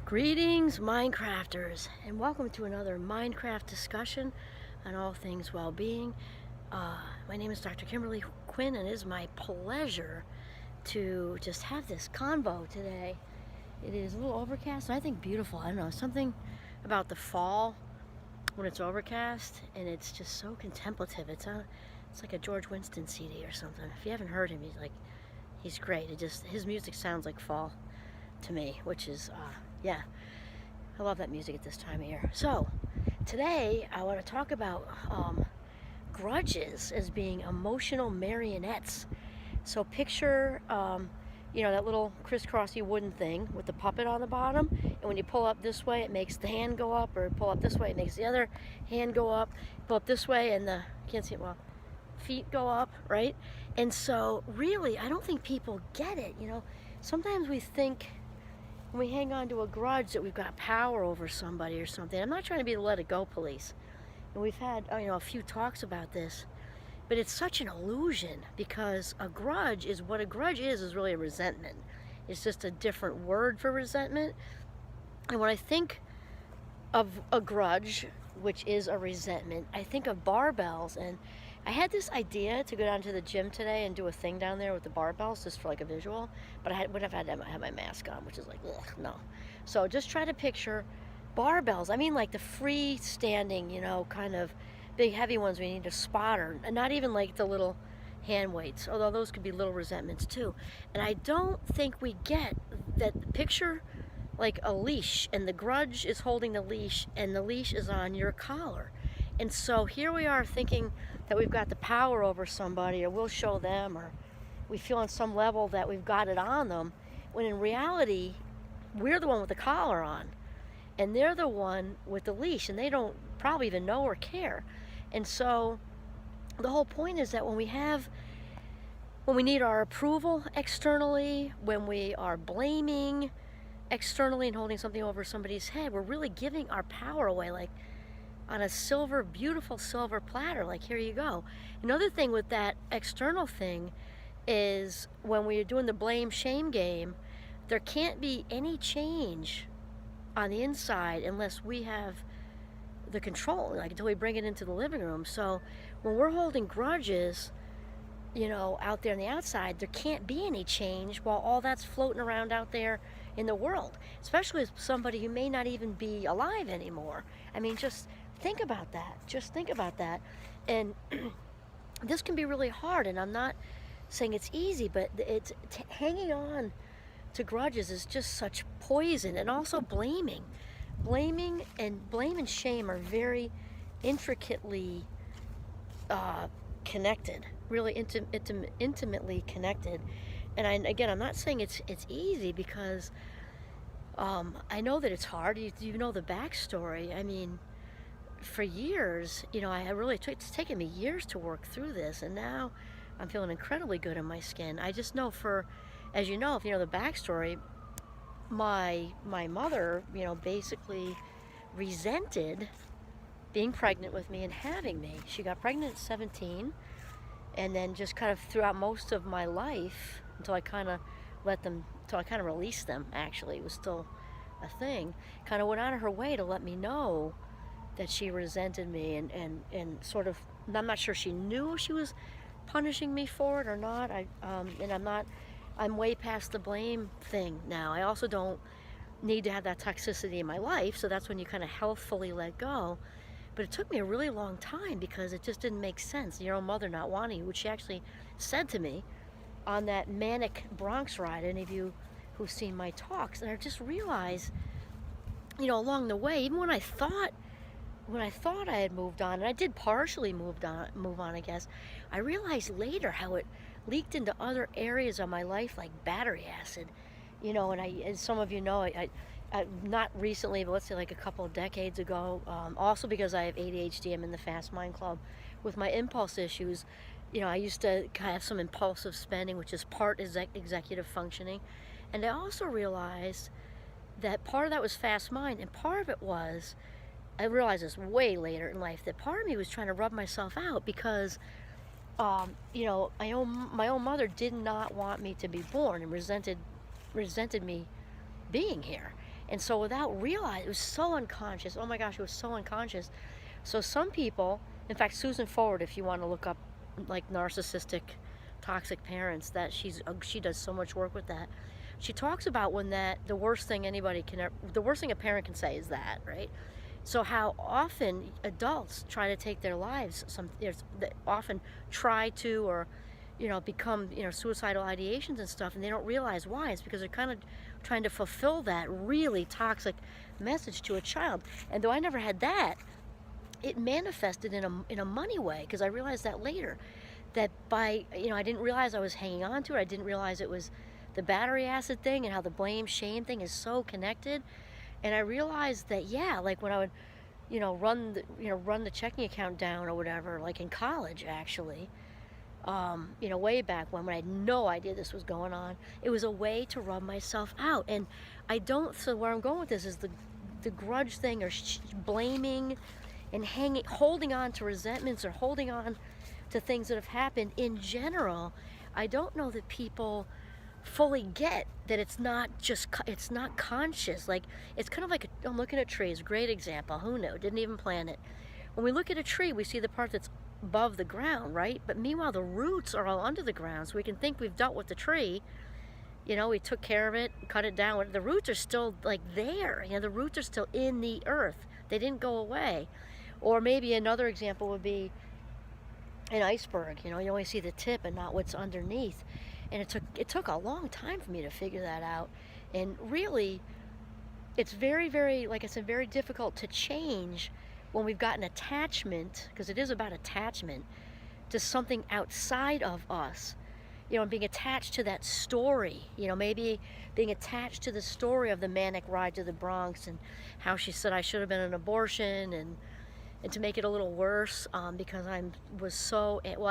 Greetings, Minecrafters, and welcome to another Minecraft discussion on all things well-being. My name is Dr. Kimberly Quinn, and it is my pleasure to just have this convo today. It is a little overcast, and I think beautiful. I don't know, something about the fall when it's overcast, and it's just so contemplative. It's like a George Winston CD or something. If you haven't heard him, he's great. His music sounds like fall to me, which is yeah, I love that music at this time of year. So today I want to talk about grudges as being emotional marionettes. So picture that little crisscrossy wooden thing with the puppet on the bottom, and when you pull up this way it makes the hand go up, or pull up this way it makes the other hand go up, pull up this way and the feet go up, right? And so really I don't think people get it. Sometimes we think when we hang on to a grudge that we've got power over somebody or something. I'm not trying to be the let it go police, and we've had a few talks about this, but it's such an illusion, because a grudge is really a resentment. It's just a different word for resentment. And when I think of a grudge, which is a resentment, I think of barbells. And I had this idea to go down to the gym today and do a thing down there with the barbells, just for like a visual, but I would have had to have my mask on, which is like, ugh, no. So just try to picture barbells. I mean, like the freestanding, kind of big heavy ones we need a spotter, and not even like the little hand weights, although those could be little resentments too. And I don't think we get that picture, like a leash, and the grudge is holding the leash, and the leash is on your collar. And so here we are thinking that we've got the power over somebody, or we'll show them, or we feel on some level that we've got it on them, when in reality we're the one with the collar on and they're the one with the leash, and they don't probably even know or care. And so the whole point is that when we need our approval externally, when we are blaming externally and holding something over somebody's head, we're really giving our power away, like on a beautiful silver platter, like, here you go. Another thing with that external thing is when we're doing the blame shame game, there can't be any change on the inside unless we have the control, like until we bring it into the living room. So when we're holding grudges, out there on the outside, there can't be any change while all that's floating around out there in the world, especially as somebody who may not even be alive anymore. I mean, just think about that. And this can be really hard, and I'm not saying it's easy, but hanging on to grudges is just such poison. And also blaming and shame are very intricately connected, really intimately connected. And I'm not saying it's easy, because I know that it's hard. You know the backstory. I mean, for years, it's taken me years to work through this, and now I'm feeling incredibly good in my skin. I just know, as you know, if you know the backstory, my mother, basically resented being pregnant with me and having me. She got pregnant at 17, and then just kind of throughout most of my life, until I kind of released them, actually, it was still a thing, kind of went out of her way to let me know that she resented me, and sort of, I'm not sure she knew she was punishing me for it or not. I'm way past the blame thing now. I also don't need to have that toxicity in my life, so that's when you kind of healthfully let go. But it took me a really long time, because it just didn't make sense. Your own mother not wanting you, which she actually said to me on that manic Bronx ride, any of you who've seen my talks. And I just realized, along the way, even when I thought I had moved on, and I did partially move on, I guess, I realized later how it leaked into other areas of my life, like battery acid. And as some of you know, I not recently, but let's say like a couple of decades ago, also because I have ADHD, I'm in the Fast Mind Club with my impulse issues. I used to kind of have some impulsive spending, which is part executive functioning. And I also realized that part of that was fast mind, and part of it was, I realized this way later in life, that part of me was trying to rub myself out, because my own mother did not want me to be born, and resented me being here. And so without realizing, it was so unconscious. Oh my gosh, it was so unconscious. So some people, in fact, Susan Forward, if you want to look up like narcissistic, toxic parents, that she does so much work with that. She talks about when the worst thing the worst thing a parent can say is that, right? So how often adults try to take their lives, they often try to, or become suicidal ideations and stuff, and they don't realize why. It's because they're kind of trying to fulfill that really toxic message to a child. And though I never had that, it manifested in a money way, because I realized that later, that by I didn't realize I was hanging on to it. I didn't realize it was the battery acid thing, and how the blame shame thing is so connected. And I realized that, yeah, like when I would run the checking account down or whatever, like in college actually, way back when I had no idea this was going on, it was a way to rub myself out. And so where I'm going with this is the grudge thing, or blaming and holding on to resentments, or holding on to things that have happened in general. I don't know that people fully get that it's not conscious. Like, it's kind of like I'm looking at trees. Great example. Who knew? Didn't even plan it. When we look at a tree, we see the part that's above the ground, right? But meanwhile, the roots are all under the ground, so we can think we've dealt with the tree. We took care of it, cut it down. The roots are still like there. The roots are still in the earth. They didn't go away. Or maybe another example would be an iceberg. You only see the tip and not what's underneath. And it took a long time for me to figure that out. And really, it's very, very, like I said, very difficult to change when we've got an attachment, because it is about attachment, to something outside of us. And being attached to that story, maybe being attached to the story of the manic ride to the Bronx, and how she said I should have been an abortion, and to make it a little worse, because I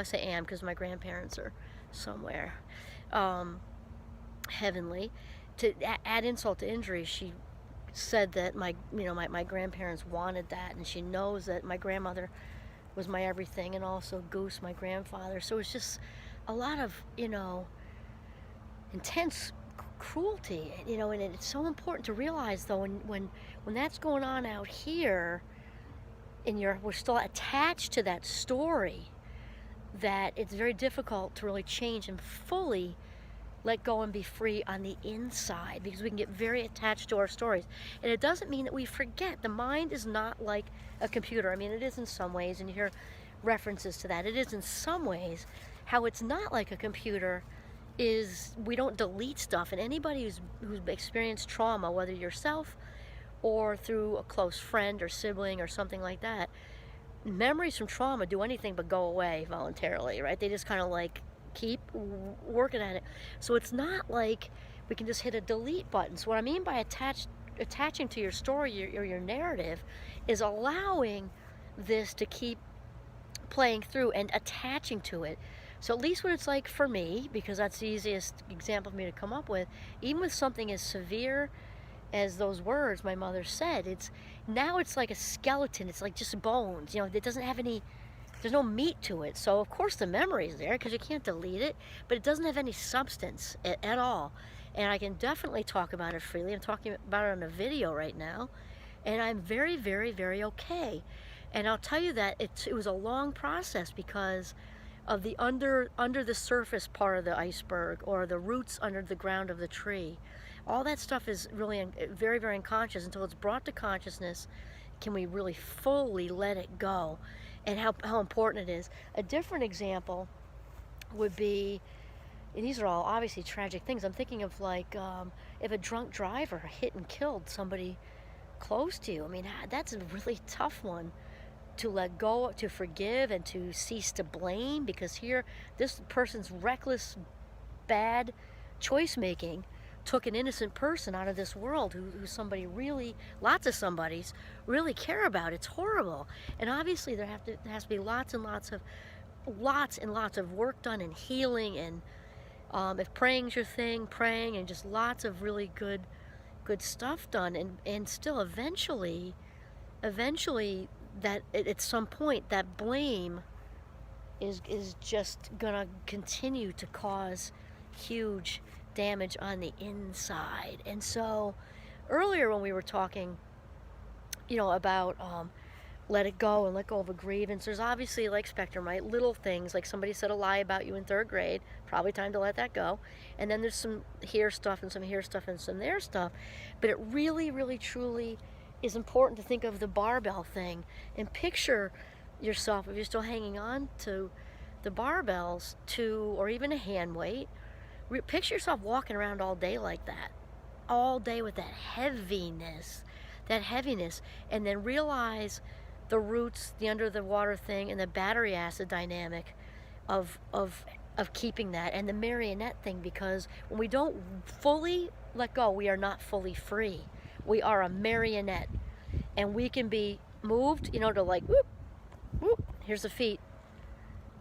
say am, because my grandparents are somewhere heavenly. To add insult to injury, she said that my grandparents wanted that, and she knows that my grandmother was my everything, and also Goose, my grandfather. So it's just a lot of intense cruelty, and it's so important to realize, though, when that's going on out here, and we're still attached to that story, that it's very difficult to really change and fully let go and be free on the inside, because we can get very attached to our stories. And it doesn't mean that we forget. The mind is not like a computer. I mean, it is in some ways, and you hear references to that. It is in some ways. How it's not like a computer is we don't delete stuff. And anybody who's experienced trauma, whether yourself or through a close friend or sibling or something like that, memories from trauma do anything but go away voluntarily, right? They just kind of like keep working at it. So it's not like we can just hit a delete button. So what I mean by attaching to your story or your narrative is allowing this to keep playing through and attaching to it. So at least what it's like for me, because that's the easiest example for me to come up with, even with something as severe as those words my mother said, it's like a skeleton. It's like just bones. It doesn't have there's no meat to it. So of course the memory is there, because you can't delete it, but it doesn't have any substance at all. And I can definitely talk about it freely. I'm talking about it on a video right now, and I'm very, very, very okay. And I'll tell you that it was a long process, because of the under the surface part of the iceberg, or the roots under the ground of the tree. All that stuff is really very, very unconscious. Until it's brought to consciousness, can we really fully let it go, and how important it is. A different example would be, and these are all obviously tragic things, I'm thinking of like if a drunk driver hit and killed somebody close to you. I mean, that's a really tough one to let go, to forgive, and to cease to blame, because here this person's reckless, bad choice making took an innocent person out of this world who somebody really, lots of somebodies really care about. It's horrible. And obviously there has to be lots and lots of work done, and healing, and if praying's your thing, praying, and just lots of really good stuff done, and still eventually that at some point that blame is just gonna continue to cause huge damage on the inside. And so earlier when we were talking, about let it go and let go of a grievance. There's obviously like spectrum, right? Little things like somebody said a lie about you in third grade, probably time to let that go. And then there's some here stuff and some here stuff and some there stuff. But it really, really, truly is important to think of the barbell thing and picture yourself, if you're still hanging on to the barbells, or even a hand weight, picture yourself walking around all day like that, all day with that heaviness, and then realize the roots, the under the water thing, and the battery acid dynamic of keeping that, and the marionette thing, because when we don't fully let go, we are not fully free. We are a marionette, and we can be moved, to like, whoop, whoop, here's the feet,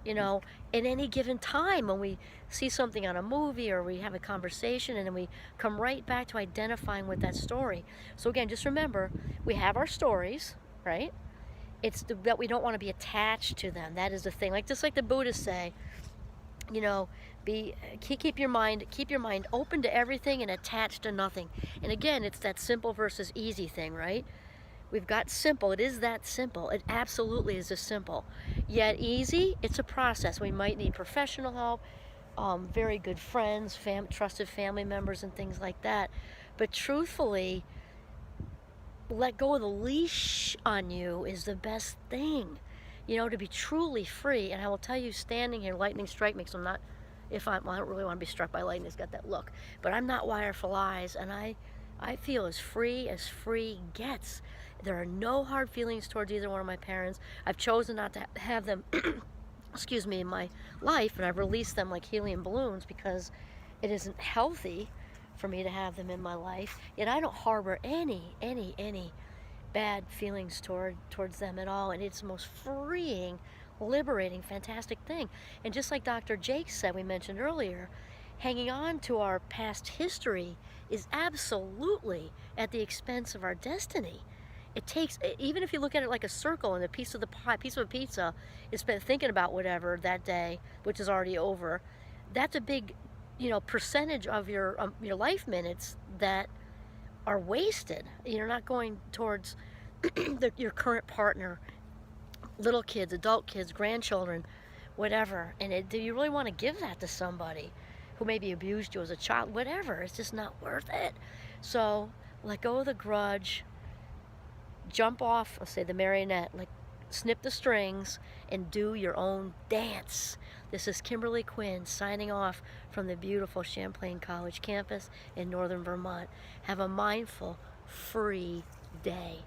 at any given time when we see something on a movie or we have a conversation, and then we come right back to identifying with that story. So again, just remember, we have our stories, right? It's that we don't want to be attached to them. That is the thing. Just like the Buddhists say, keep your mind open to everything and attached to nothing. And again, it's that simple versus easy thing, right? We've got simple. It is that simple. It absolutely is just simple. Yet easy, it's a process. We might need professional help, very good friends, trusted family members, and things like that. But truthfully, let go of the leash on you is the best thing, to be truly free. And I will tell you, standing here, lightning strike me, well, I don't really want to be struck by lightning. It's got that look. But I'm not wired for lies, and I feel as free gets. There are no hard feelings towards either one of my parents. I've chosen not to have them, excuse me, in my life, and I've released them like helium balloons because it isn't healthy for me to have them in my life. Yet I don't harbor any bad feelings towards them at all, and it's the most freeing, liberating, fantastic thing. And just like Dr. Jake said, we mentioned earlier, hanging on to our past history is absolutely at the expense of our destiny. It takes, even if you look at it like a circle, and a piece of a pizza is spent thinking about whatever that day, which is already over, that's a big, percentage of your life minutes that are wasted. You're not going towards your current partner, little kids, adult kids, grandchildren, whatever. And do you really want to give that to somebody who maybe abused you as a child? Whatever. It's just not worth it. So let go of the grudge. Jump off, let's say the marionette, snip the strings and do your own dance. This is Kimberly Quinn signing off from the beautiful Champlain College campus in northern Vermont. Have a mindful, free day.